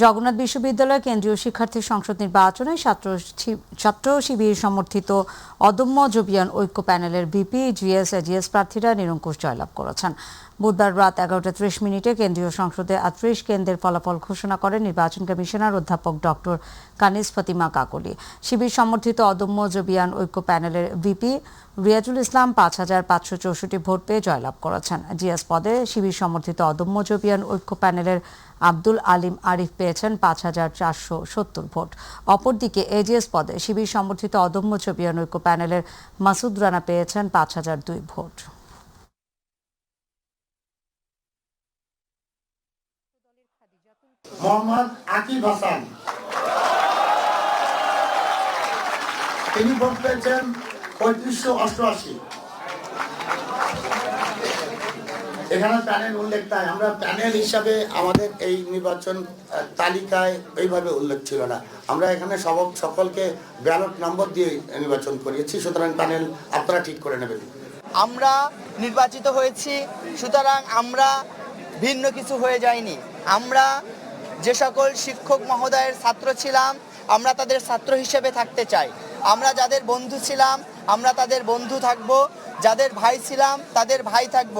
জগন্নাথ বিশ্ববিদ্যালয় কেন্দ্রীয় শিক্ষার্থী সংসদ নির্বাচনে ছাত্র শিবির সমর্থিত অদম্য জবিয়ান ঐক্য প্যানেলের ভিপি জিএস এজিএস প্রার্থীরা নিরঙ্কুশ জয়লাভ করেছেন। বুধবার রাত 11:30 কেন্দ্রীয় সংসদে 38 কেন্দ্রের ফলাফল ঘোষণা করেন নির্বাচন কমিশনার অধ্যাপক ডক্টর কানিজ ফাতিমা কাকলি। শিবির সমর্থিত অদম্য জবিয়ান ঐক্য প্যানেলের ভিপি রিয়াজুল ইসলাম 5,564 ভোট পেয়ে জয়লাভ করেছেন। জিএস পদে শিবির সমর্থিত অদম্য জবিয়ান ঐক্য প্যানেলের আব্দুল আলিম আরিফ পেয়েছেন 5,470 ভোট। অপরদিকে এজিএস পদে শিবির সমর্থিত অদম্য জবিয়ান ঐক্য প্যানেলের মাসুদ রানা পেয়েছেন 5,002 ভোট। মোহাম্মদ আকিব হাসান তিনি ভোট পেয়েছেন 3588। এখানে প্যানেল উল্লেখ নাই, আমরা প্যানেল হিসাবে আমাদের এই নির্বাচন তালিকায় এইভাবে উল্লেখ ছিল না। আমরা এখানে সকলকে ব্যালট নম্বর দিয়ে নির্বাচন করিয়েছি, সুতরাং প্যানেল আপনারা ঠিক করে নেবেন। আমরা নির্বাচিত হয়েছি, সুতরাং আমরা ভিন্ন কিছু হয়ে যাইনি। আমরা যে সকল শিক্ষক মহোদয়ের ছাত্র ছিলাম, আমরা তাদের ছাত্র হিসেবে থাকতে চাই। আমরা যাদের বন্ধু ছিলাম, আমরা তাদের বন্ধু থাকব। যাদের ভাই ছিলাম, তাদের ভাই থাকব।